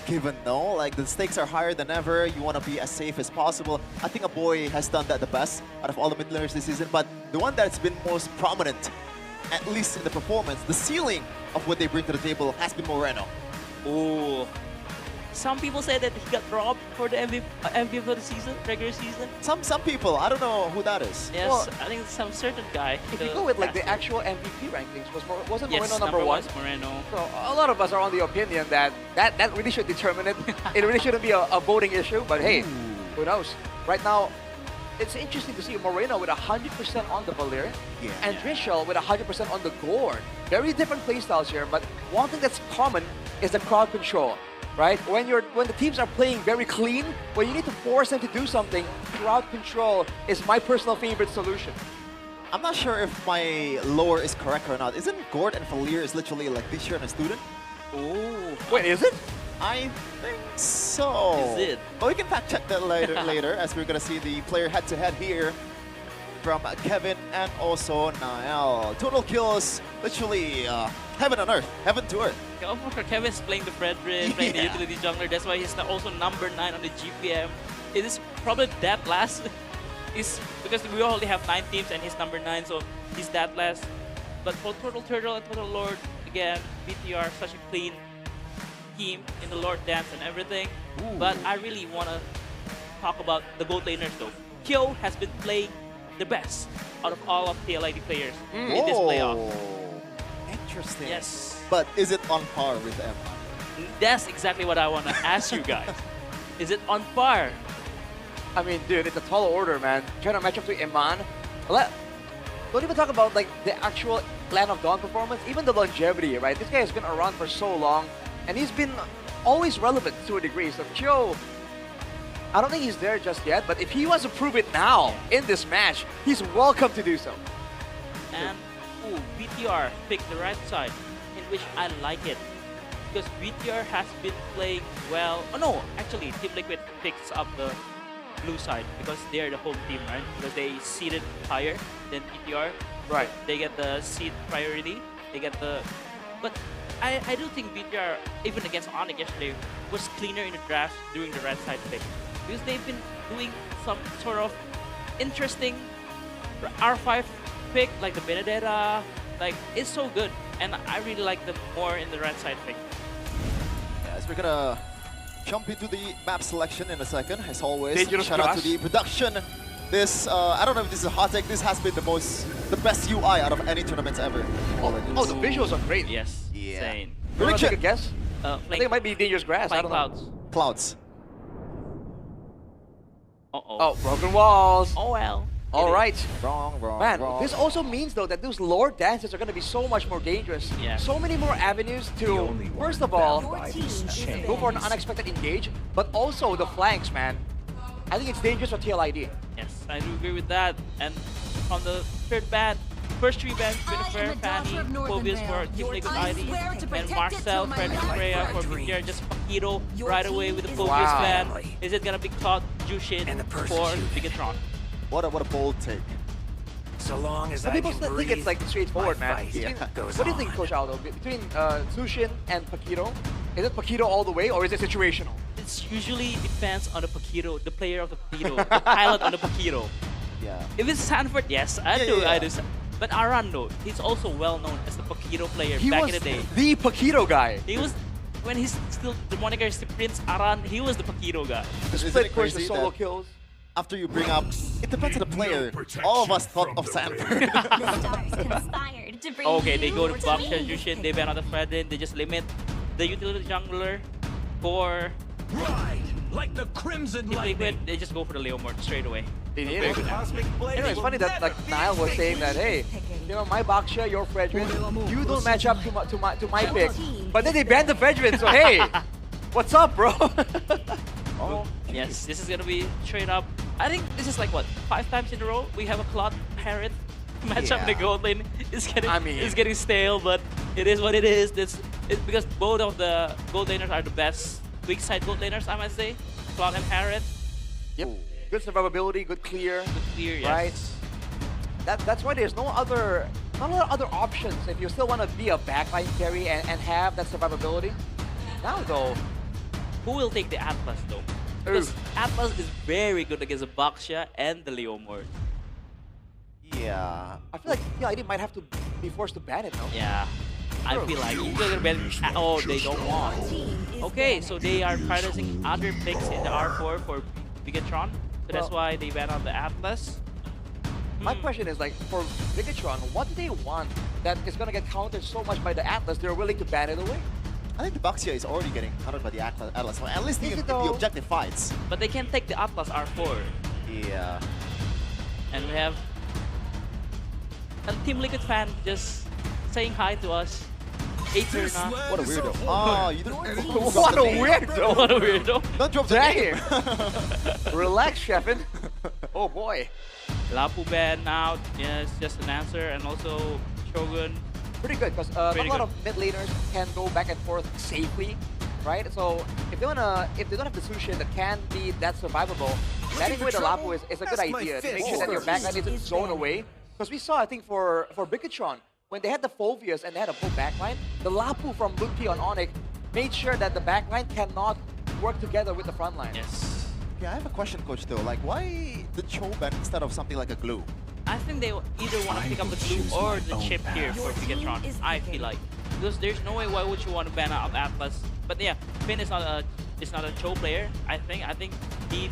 Keven, no? Like, the stakes are higher than ever. You want to be as safe as possible. I think a boy has done that the best out of all the mid laners this season, but the one that's been most prominent, at least in the performance, the ceiling of what they bring to the table has been Moreno. Oh. Some people say that he got robbed for the MVP for the season, regular season. Some people, I don't know who that is. Yes, well, I think it's some certain guy. If you go with like the actual MVP rankings, wasn't yes, Moreno number one? Moreno. So a lot of us are on the opinion that that really should determine it. It really shouldn't be a voting issue, but hey, who knows? Right now, it's interesting to see Moreno with 100% on the Valir and Drichel with 100% on the Gourd. Very different playstyles here, but one thing that's common is the crowd control. Right? When the teams are playing very clean, when you need to force them to do something, crowd control is my personal favorite solution. I'm not sure if my lore is correct or not. Isn't Gourd and Valir is literally like this year and a student? Oh. Wait, is it? I think so. Is it? But we can fact check that later as we're gonna see the player head-to-head here from Keven and also Niall. Total kills, literally heaven on earth, heaven to earth. Kevin's playing the Fredrin, playing the utility jungler. That's why he's also number 9 on the GPM. It is probably that last. Is because we only have 9 teams and he's number 9, so he's that last. But for Total Turtle and Total Lord, again, BTR, such a clean team in the Lord dance and everything. Ooh. But I really want to talk about the gold laners though. Kyo has been playing the best out of all of TLID players in this playoff. Interesting. Yes. But is it on par with them? That's exactly what I want to ask you guys. Is it on par? I mean, dude, it's a tall order, man. Trying to match up to Iman. Don't even talk about like the actual Land of Dawn performance, even the longevity, right? This guy has been around for so long, and he's been always relevant to a degree. So Kyo, I don't think he's there just yet, but if he wants to prove it now in this match, he's welcome to do so. And BTR picked the right side, in which I like it. Because BTR has been playing well. Oh no, actually Team Liquid picks up the blue side because they're the home team, right? Because they seeded higher than BTR. Right. They get the seed priority. They get the... But I do think BTR, even against ONIC yesterday, was cleaner in the draft during the red side pick. Because they've been doing some sort of interesting R5 pick, like the Benedetta. Like, it's so good. And I really like them more in the red side pick. Yes, we're gonna jump into the map selection in a second. As always, Dangerous shout out grass. to the production. This, I don't know if this is a hot take, this has been the best UI out of any tournaments ever. Oh, the visuals are great. Yes, Yeah. insane. You want to take a guess? I think it might be Dangerous Grass. I Flying don't Clouds. know. Clouds. Uh-oh. Oh, Broken Walls. Oh well. All right. Wrong. Man, wrong. this also means though that those Lord dances are going to be so much more dangerous. Yeah. So many more avenues to, first of all, go for an unexpected engage, but also the flanks, man. I think it's dangerous for TLID. Yes, I do agree with that. And on the first 3 bans, Winifred, Fanny, Phobius for Team Liquid ID, and Marcel, Frederick Freya for BTR, just Paquito right away with the Phobius ban. Is it gonna be Cloud, Jushin, for Bigatron? What a bold take. So long as Some I people can think breathe, it's like straightforward, my man. fight Between- goes What do you think, on. Coach Aldo? Between Zushin and Paquito, is it Paquito all the way or is it situational? It usually depends on the Paquito, the player of the Paquito, the pilot on the Paquito. Yeah. If it's Sanford, yes, I Yeah, do. yeah. I do. But Aran, though, he's also well known as the Paquito player He back was in the day. the Paquito guy. He was, when he's still, the moniker is Prince Aran, he was the Paquito guy. The Isn't split it push, the crazy solo that kills. after you bring up, it depends on the player. All of us thought of Sanford. Okay, they go to Baksha, Jushin, they ban out the Fredrin, they just limit the utility jungler for Ride like the crimson Team Liquid, lightning. they just go for the Leomord straight away. They need Very it. good. Cosmic blade Anyway, it's will funny that never like be Niall was saying that, hey, you know, my Baksha, your Fredrin, you don't match up to my pick. But then they banned the Fredrin, so hey, what's up, bro? Oh, Yes, this is gonna be straight up. I think this is like what, 5 times in a row we have a Cloud Parrot match up in the Yeah. gold lane. It's getting, I mean- it's getting stale, but it is what it is. It's because both of the gold laners are the best weak side gold laners, I must say. Cloud and Parrot. Yep. Good survivability, good clear, Good clear, yes. right? That's why there's not a lot of other options if you still want to be a backline carry and have that survivability. Now though, who will take the Atlas though? Because Atlas is very good against the Baxia and the Leomord. Yeah. I feel like TLID might have to be forced to ban it, no? Yeah. I feel like he's gonna ban. Oh, they don't want. Okay, so they are prioritizing other picks in the R4 for Bigatron. So that's why they ban out the Atlas. My question is, like, for Bigatron, what do they want that is going to get countered so much by the Atlas, they're willing to ban it away? I think the Baxia is already getting countered by the Atlas. So at least in the objective fights. But they can take the Atlas R4. Yeah. And we have a Team Liquid fan just saying hi to us. Aetherna. What a weirdo. Oh, you don't. What a weirdo! What a weirdo. Don't drop the name. Relax, Keven. Oh boy. Lapu ban out. Yes, just an answer. And also Shogun. Pretty good, because a lot of mid laners can go back and forth safely, right? So if they don't have the solution that can be that survivable, banning away the Lapu is a good idea to make sure that your backline isn't zoned away. Because we saw, I think, for Bigatron, when they had the Phovius and they had a full backline, the Lapu from Lutpiii on ONIC made sure that the backline cannot work together with the front line. Yes. Yeah, I have a question, Coach, though. Like, why the Choban instead of something like a glue? I think they either want to pick up the glue or the chip here for Bigatron. I feel like. Because there's no way why would you want to ban out Atlas. But yeah, Finn is not a Cho player, I think. I think he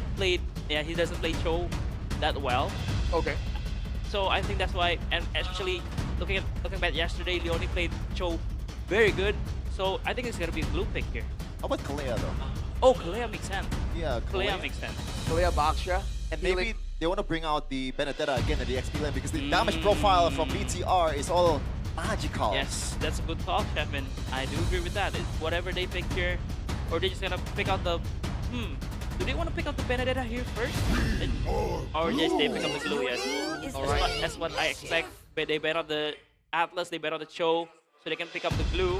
doesn't play Cho that well. Okay. So I think that's why, and especially looking back yesterday, Leone played Cho very good. So I think it's gonna be a glue pick here. How about Kalea, though? Oh, Kalea makes sense. Yeah, Kalea makes sense. Kalea Baxia. And maybe they want to bring out the Benedetta again at the XP lane because the damage profile from BTR is all magical. Yes, that's a good call, Kevin. I do agree with that. It's whatever they pick here, or they're just gonna pick out the. Do they want to pick up the Benedetta here first? Or yes, they pick up the glue, yes. That's what I expect. But they bet on the Atlas, they bet on the Cho, so they can pick up the glue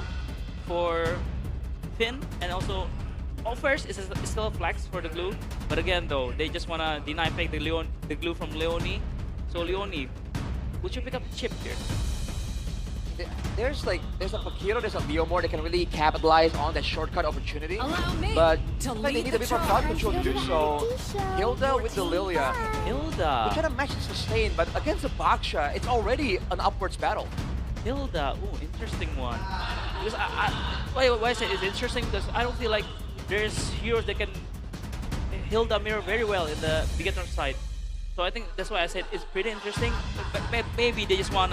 for Finn. And also, first, it's still a flex for the glue. But again, though, they just want to deny pick the glue from Leone. So Leone, would you pick up the chip here? There's a Fakiro, there's a Leomord that can really capitalize on that shortcut opportunity. But they need a bit more crowd control to do so. Hilda with the Lilia. Hilda. We're trying to match the sustain, but against the Baxia, it's already an upwards battle. Hilda, ooh, interesting one. Because why I say it's interesting because I don't feel like there's heroes that can Hilda mirror very well in the Bigatron side. So I think that's why I said it's pretty interesting. But maybe they just want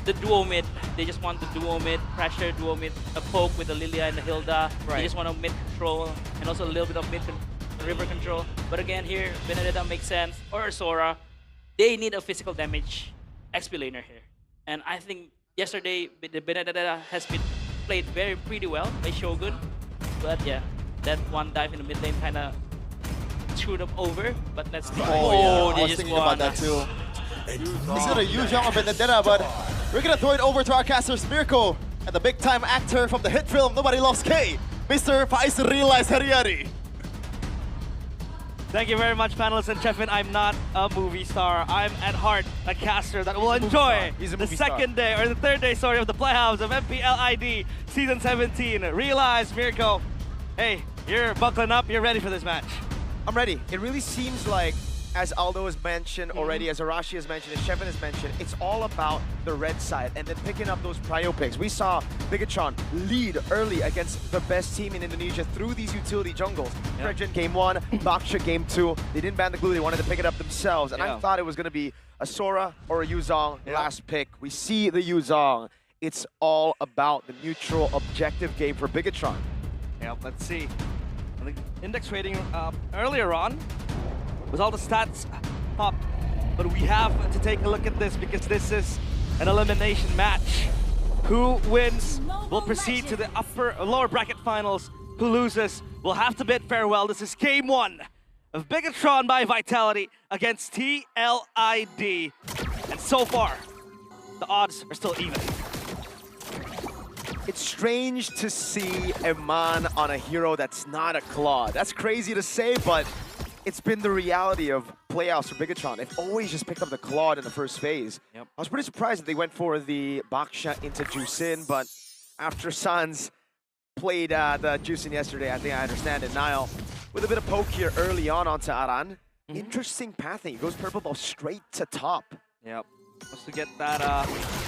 the duo mid. They just want the duo mid, pressure duo mid, a poke with the Lilia and the Hilda. Right. They just want a mid control and also a little bit of river control. But again, here, Benedetta makes sense, or Sora. They need a physical damage XP laner here. And I think yesterday, the Benedetta has been played pretty well by Shogun. But yeah, that one dive in the mid lane kind of screwed them over. But let's see. Oh, yeah. I was thinking about that too. He's gonna use young Benedetta, but we're gonna throw it over to our casters, Mirko, and the big-time actor from the hit film Nobody Loves K, Mr. Paisarilas Heriari. Thank you very much, panelists and Keven. I'm not a movie star. I'm at heart a caster that will enjoy the second day, or the third day, sorry, of the playoffs of MPL ID Season 17. Realize, Mirko, hey, you're buckling up, you're ready for this match. I'm ready. It really seems like, as Aldo has mentioned already, as Arashi has mentioned, as Keven has mentioned, it's all about the red side and then picking up those prio picks. We saw Bigatron lead early against the best team in Indonesia through these utility jungles. Fredrin game 1, Baxia game 2. They didn't ban the glue, they wanted to pick it up themselves. And I thought it was going to be a Sora or a Yuzong last pick. We see the Yuzong. It's all about the neutral objective game for Bigatron. Yeah, let's see. The index rating earlier on with all the stats popped, but we have to take a look at this because this is an elimination match. Who wins will proceed to the lower bracket finals. Who loses will have to bid farewell. This is game 1 of Bigatron by Vitality against TLID. And so far, the odds are still even. It's strange to see a man on a hero that's not a Claude. That's crazy to say, but it's been the reality of playoffs for Bigatron. They've always just picked up the Claude in the first phase. I was pretty surprised that they went for the Baxia into Juicin, but after Sans played the Juicing yesterday. I think I understand it. Nile with a bit of poke here early on onto Aran. Interesting pathing. He goes purple ball straight to top. Yep. Wants to get that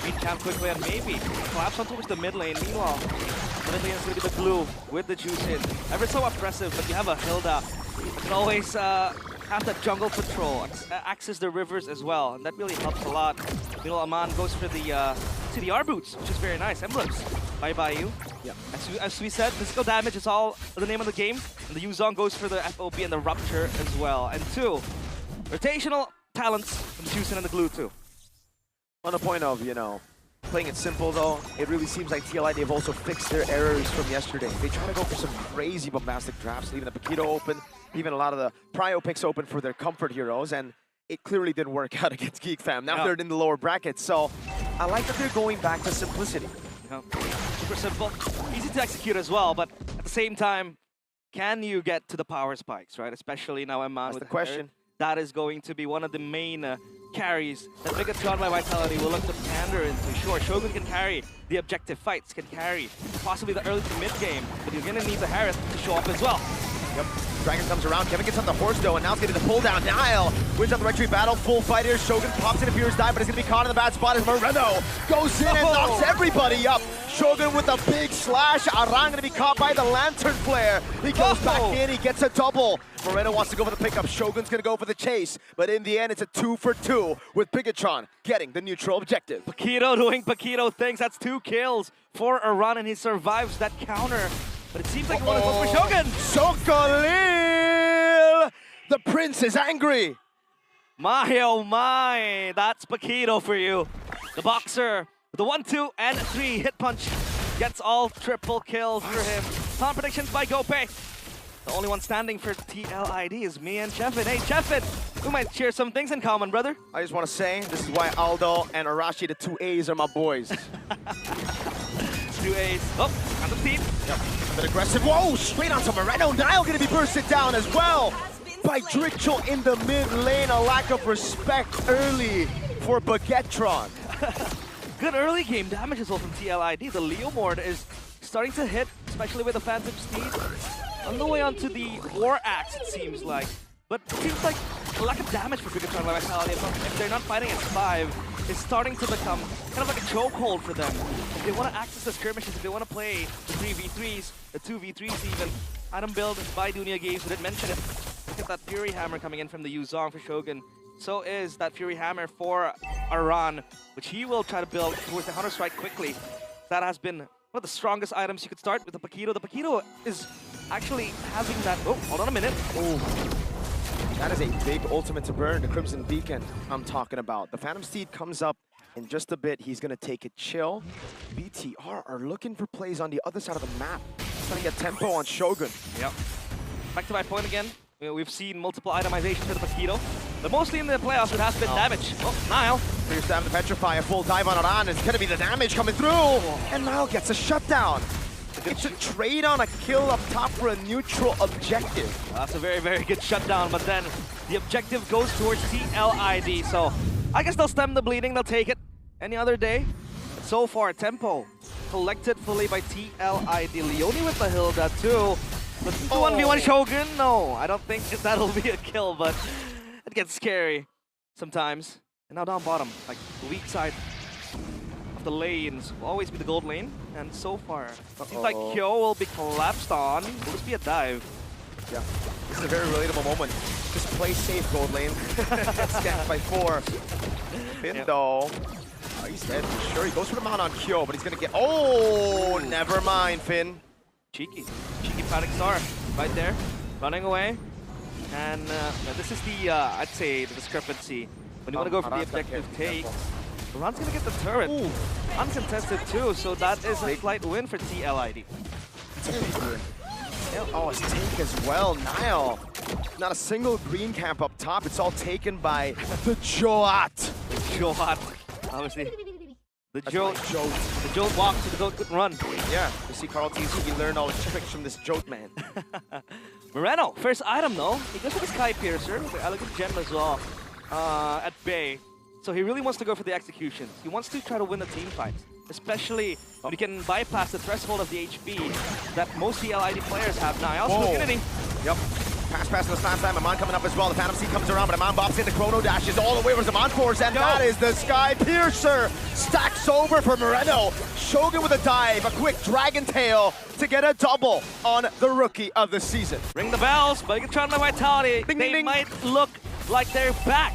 beat camp quickly and maybe collapse on towards the mid lane. Meanwhile, the mid lane is going to be the glue with the juice in. Ever so oppressive, but you have a Hilda. You can always have that jungle patrol, access the rivers as well, and that really helps a lot. Meanwhile, Aman goes for the CDR boots, which is very nice. Emblems by Bayou. Yeah. As we said, physical damage is all the name of the game. And the Yuzong goes for the FOB and the Rupture as well. And 2 rotational talents from the Juicing and the glue too. On the point of, you know, playing it simple though, it really seems like TLID have also fixed their errors from yesterday. They try to go for some crazy bombastic drafts, leaving the Paquito open, even a lot of the prio picks open for their comfort heroes, and it clearly didn't work out against Geek fam. Now they're in the lower brackets, so I like that they're going back to simplicity. Super simple, easy to execute as well, but at the same time, can you get to the power spikes, right? Especially now Emman That's with the question. That is going to be one of the main carries that Bigatron by Vitality will look to pander into. Sure, Shogun can carry the objective fights, can carry possibly the early to mid game, but you're gonna need the Harith to show up as well. Yep. Dragon comes around, Keven gets on the horse though, and now it's gonna be the pull down. Nile wins out the retreat battle, full fight here. Shogun pops in a fierce dive, but he's gonna be caught in the bad spot as Moreno goes in and knocks everybody up. Shogun with a big slash. Aran gonna be caught by the lantern flare. He goes back in, he gets a double. Moreno wants to go for the pickup. Shogun's gonna go for the chase, but in the end, it's a 2 for 2 with Bigatron getting the neutral objective. Paquito doing Paquito things. That's 2 kills for Aran, and he survives that counter. But it seems like we're gonna go for Shogun. Sokolil! The prince is angry. My oh my, that's Paquito for you. The boxer, the 1, 2, and 3 hit punch gets all triple kills for him. Time predictions by Gope. The only one standing for TLID is me and Keven. Hey, Keven, we might share some things in common, brother. I just want to say, this is why Aldo and Arashi, the 2 A's, are my boys. 2 A's. Oh, on the team. Yep. A bit aggressive. Whoa, straight onto Moreno. Nile going to be bursted down as well by Drichel in the mid lane. A lack of respect early for Baguetron. Good early game damage as well from TLID. The Leomord is starting to hit, especially with the Phantom Steed. On the way onto the War Axe, it seems like. But it seems like a lack of damage for Bigatron by Vitality. If they're not fighting at 5, it's starting to become kind of like a chokehold for them. If they want to access the skirmishes, if they want to play the 3v3s, the 2v3s even, item build by Dunia Games, we didn't mention it. Look at that Fury Hammer coming in from the Yuzong for Shogun. So is that Fury Hammer for Aran, which he will try to build towards the Hunter Strike quickly. That has been one of the strongest items you could start with the Paquito. The Paquito is actually having that... Oh, hold on a minute. Oh, that is a big ultimate to burn, the Crimson Beacon I'm talking about. The Phantom Steed comes up in just a bit. He's going to take a chill. BTR are looking for plays on the other side of the map. Trying to get tempo on Shogun. Yep. Back to my point again. We've seen multiple itemizations for the Paquito, but mostly in the playoffs it has been damage. Oh, Nile. Fierce stab to petrify, a full dive on Aran. It's going to be the damage coming through. And Nile gets a shutdown. It's a trade on a kill up top for a neutral objective. That's a very, very good shutdown, but then the objective goes towards TLID, so I guess they'll stem the bleeding, they'll take it any other day. But so far, tempo collected fully by TLID. Leone with the Hilda too. But the 1v1 Shogun, no, I don't think that'll be a kill, but it gets scary sometimes. And now down bottom, like the weak side of the lanes will always be the gold lane. And so far, it seems like Kyo will be collapsed on. Will this be a dive? Yeah, this is a very relatable moment. Just play safe, gold lane. Scanned by 4. Finn though, he's dead for sure. He goes for the mount on Kyo, but he's gonna get... Oh, never mind, Finn. Cheeky Panic Star right there, running away. And this is the, I'd say, the discrepancy. When you want to go for the objective take, Aran's going to get the turret. Ooh. Uncontested too, so that is a slight win for TLID. It's a big win. Oh, it's take as well. Nile, not a single green camp up top. It's all taken by the Joat. The Joat, obviously. The Joat walks, so the goat couldn't run. Yeah, you see KarssTzy, he learned all his tricks from this Joat man. Moreno, first item though. He goes for the Sky Piercer, the elegant gem as well, at bay. So he really wants to go for the executions. He wants to try to win the team fights. especially when you can bypass the threshold of the HP that most TLID players have now. Also, looking at Yep. Pass to the slam slam. Aman coming up as well. The Phantom Seed comes around, but Aman bops into Chrono Dashes all the way with Aman Force, and that is the Sky Piercer. Stacks over for Moreno. Shogun with a dive, a quick Dragon Tail to get a double on the Rookie of the Season. ring the bells, but Megatron by Vitality. Ding, They ding, ding. might look like they're back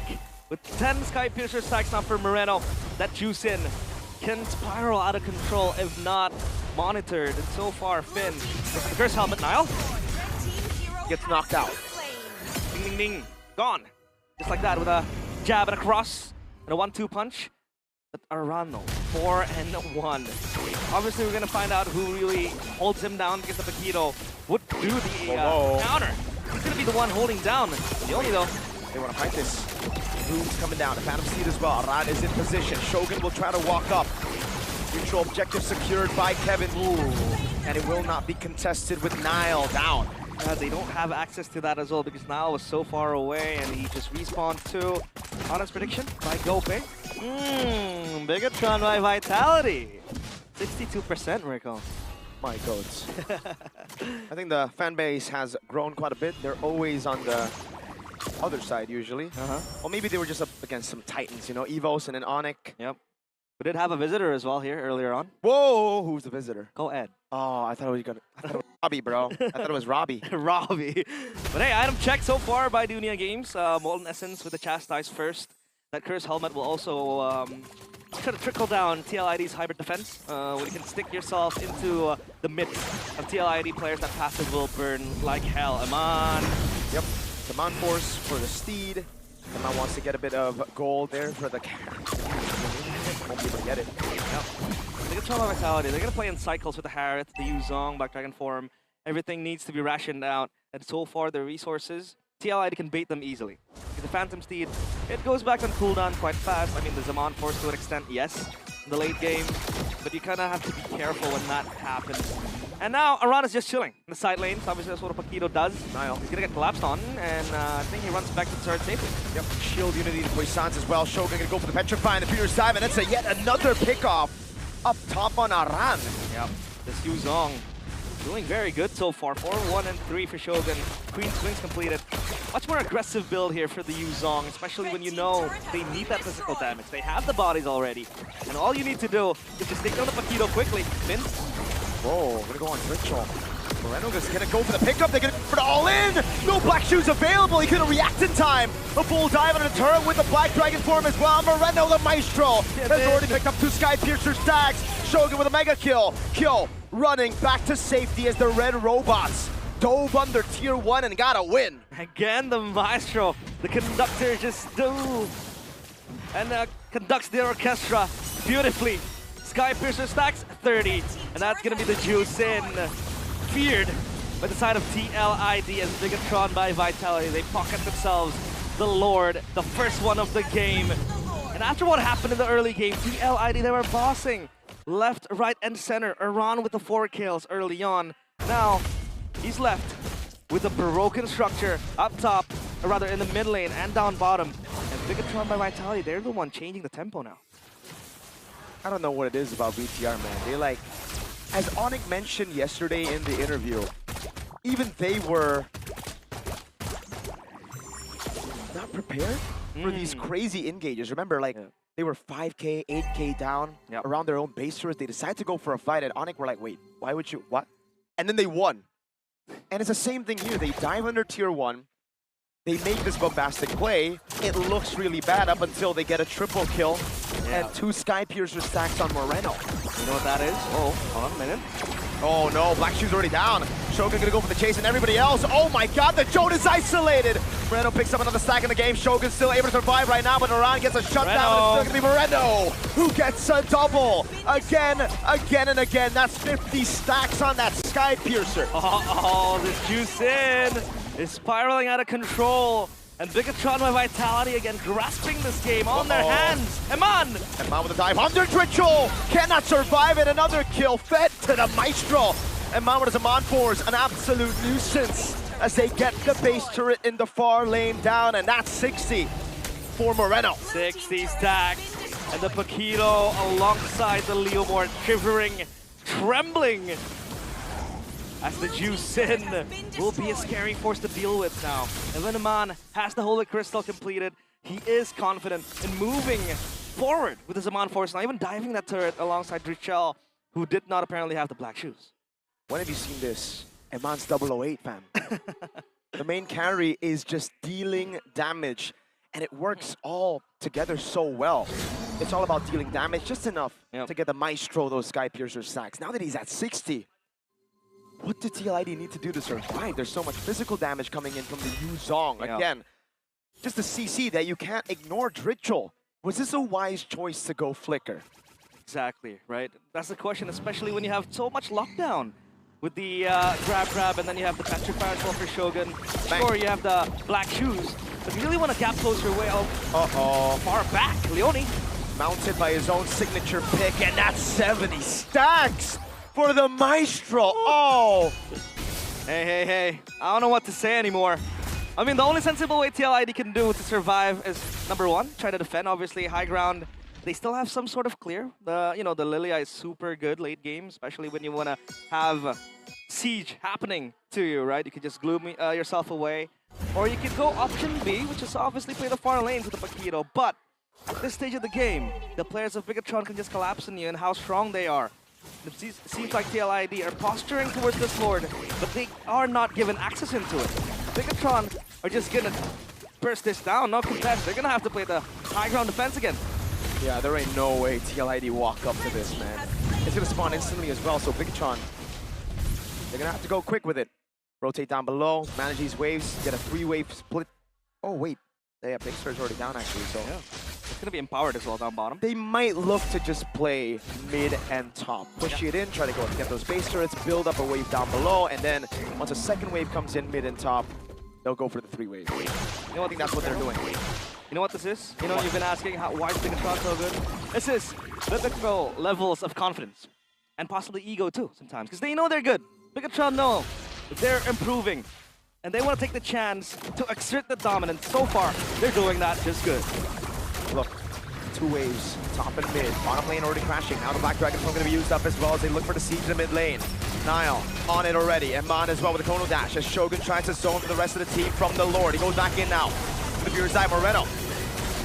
with 10 Sky Piercer stacks now for Moreno. That juice in can spiral out of control if not monitored. And so far, Finn with the Karss helmet. Nile Gets knocked out. ding ding ding, gone. Just like that with a jab and a cross and a 1-2 punch. But Aran, 4-1. Obviously, we're gonna find out who really holds him down because the Paquito would do the counter. He's gonna be the one holding down. The only though. They want to fight this. Rune's coming down. The Phantom Seed as well. Aran is in position. Shogun will try to walk up. Neutral objective secured by Keven. And it will not be contested with Nile down. They don't have access to that as well because Nile was so far away and he just respawned to honest prediction by Gope. Bigatron by Vitality. 62%, Rico. My goats. I think the fan base has grown quite a bit. They're always on the other side usually. Or maybe they were just up against some titans, you know, EVOS and an ONIC. Yep. We did have a visitor as well here earlier on. Whoa, who's the visitor? Go Ed. Oh, I thought it was Robbie, bro. I thought it was Robbie. Robbie. But hey, item check so far by Dunia Games. Molten Essence with the Chastise first. That Karss helmet will also try to trickle down TLID's hybrid defense. When you can stick yourself into the midst of TLID players, that passive will burn like hell. Aman. Yep. Command Force for the Steed. Aman wants to get a bit of gold there for the won't be able to get it. Yep. They get trauma vitality. They're gonna play in cycles with the Harriet, the Yuzong, Black Dragon form. Everything needs to be rationed out. And so far, the resources, TLID can bait them easily. With the Phantom Steed, it goes back on cooldown quite fast. I mean, the Zaman Force to an extent, yes, in the late game. But you kind of have to be careful when that happens. And now, Aran is just chilling in the side lanes. Obviously, that's what a Paquito does. Nile. He's gonna get collapsed on, and I think he runs back to third safely. Yep. Shield Unity to Poissons as well. Shogun gonna go for the Petrify and the Peter's Dive, and that's yet another pickoff up top on Aran. Yep. This Yuzong doing very good so far. 4-1 and 3 for Shogun. Queen Swings completed. Much more aggressive build here for the Yuzong, especially when you know they need that physical damage. They have the bodies already, and all you need to do is just take down the Paquito quickly. Finn. Whoa, gonna go on Drichel. Moreno is gonna go for the pickup. They're gonna go for the all-in. No Black Shoes available. He couldn't react in time. A full dive on the turret with the Black Dragon form as well. Moreno, the Maestro, has already picked up 2 Sky Piercer stacks. Shogun with a mega kill. Kill running back to safety as the Red Robots dove under tier 1 and got a win. Again, the Maestro, the conductor just conducts the orchestra beautifully. Sky Piercer stacks 30, and that's gonna be the juice in. Feared by the side of TLID as Bigatron by Vitality. They pocket themselves the Lord, the first one of the game. And after what happened in the early game, TLID, they were bossing left, right, and center. Aran with the 4 kills early on. Now, he's left with a broken structure up top, or rather in the mid lane and down bottom. And Bigatron by Vitality, they're the one changing the tempo now. I don't know what it is about BTR, man. They like, as ONIC mentioned yesterday in the interview, even they were not prepared for these crazy engages. Remember, like, they were 5K, 8K down around their own base turrets. They decided to go for a fight, and ONIC were like, wait, why would you, what? And then they won. And it's the same thing here. They dive under tier 1. They make this bombastic play. It looks really bad up until they get a triple kill and 2 Sky Piercer stacks on Moreno. You know what that is? Oh, hold on a minute. Oh no, Black Shoe's already down. Shogun gonna go for the chase and everybody else. Oh my god, the Joan is isolated. Moreno picks up another stack in the game. Shogun's still able to survive right now, but Aran gets a shutdown. It's still gonna be Moreno who gets a double. Again and again. That's 50 stacks on that Sky Piercer. Oh, this juice in is spiraling out of control. And Bigatron by Vitality again grasping this game on their hands. Eman! Eman with a dive under Drichel. Cannot survive it. Another kill fed to the Maestro. Eman with a Zaman Force, an absolute nuisance as they get the base turret in the far lane down. And that's 60 for Moreno. 60 stacks. And the Paquito alongside the Leomord, shivering, trembling. As the Juice in will be a scary force to deal with now. And when Aman has the Holy Crystal completed, he is confident in moving forward with his Aman force, not even diving that turret alongside Drichel, who did not apparently have the black shoes. When have you seen this? Aman's 008, fam. The main carry is just dealing damage, and it works all together so well. It's all about dealing damage, just enough to get the Maestro those Sky Piercer stacks. Now that he's at 60, what did TLID need to do to survive? There's so much physical damage coming in from the Yuzong. Again, just a CC that you can't ignore Drichel. Was this a wise choice to go Flicker? Exactly, right? That's the question, especially when you have so much lockdown. With the grab, and then you have the Petrifier as well for Shogun. Sure, you have the black shoes, but you really want to gap close your way out far back. Leone mounted by his own signature pick, and that's 70 stacks for the Maestro. Oh! Hey. I don't know what to say anymore. I mean, the only sensible way TLID can do to survive is, number one, try to defend, obviously, high ground. They still have some sort of clear. The Lilia is super good late game, especially when you want to have siege happening to you, right? You can just glue yourself away. Or you can go option B, which is obviously play the far lanes with the Paquito. But at this stage of the game, the players of Bigatron can just collapse on you and how strong they are. It seems like TLID are posturing towards this Lord, but they are not given access into it. Bigatron are just going to burst this down, no contest. They're going to have to play the high ground defense again. Yeah, there ain't no way TLID walk up to this, man. It's gonna spawn instantly as well, so Bigatron, they're gonna have to go quick with it. Rotate down below, manage these waves, get a 3-wave split. Oh, wait. Yeah, Big Star's already down, actually, so... Yeah. It's gonna be empowered as well down bottom. They might look to just play mid and top. Push it in, try to go get those base turrets, build up a wave down below, and then once a second wave comes in mid and top, they'll go for the 3-wave. You know, I think that's what they're doing. You know what this is? You know, you've been asking why is Bigatron so good? This is typical levels of confidence. And possibly ego too, sometimes. Because they know they're good. Bigatron know they're improving. And they want to take the chance to exert the dominance. So far, they're doing that just good. Look, 2 waves, top and mid. Bottom lane already crashing. Now the Black Dragon's going to be used up as well as they look for the siege in the mid lane. Nile on it already. And Mon as well with the Kono Dash as Shogun tries to zone for the rest of the team from the Lord. He goes back in now. The Viewer's Eye, Moreno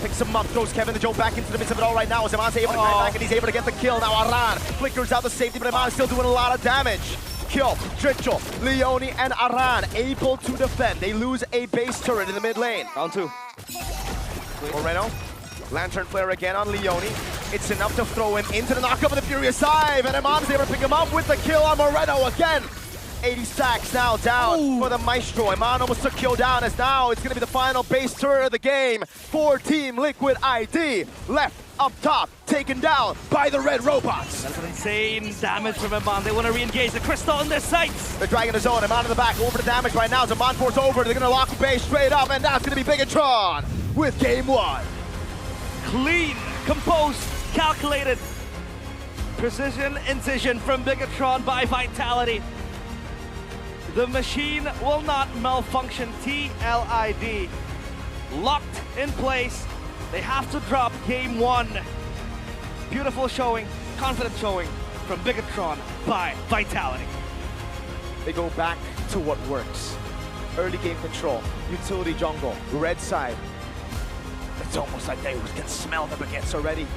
picks him up, throws Keven the Joe back into the midst of it all right now as Aman's able to climb back and he's able to get the kill. Now Aran flickers out the safety, but Aman's still doing a lot of damage. Kill, Drichel, Leone, and Aran able to defend. They lose a base turret in the mid lane. Round 2. Moreno, Lantern Flare again on Leone. It's enough to throw him into the knockup of the Furious Hive, and Aman's able to pick him up with the kill on Moreno again. 80 stacks now down for the Maestro. Aman almost took kill down as now it's going to be the final base turret of the game for Team Liquid ID. Left up top, taken down by the red robots. That's an insane damage from Aman. They want to re-engage the crystal in their sights. They're dragging the zone. Aman in the back, over the damage right now. Aman force over. They're going to lock the base straight up, and that's going to be Bigatron with game 1. Clean, composed, calculated. Precision incision from Bigatron by Vitality. The machine will not malfunction. TLID locked in place. They have to drop game 1. Beautiful showing, confident showing from Bigatron by Vitality. They go back to what works. Early game control, utility jungle, red side. It's almost like they can smell the baguettes already.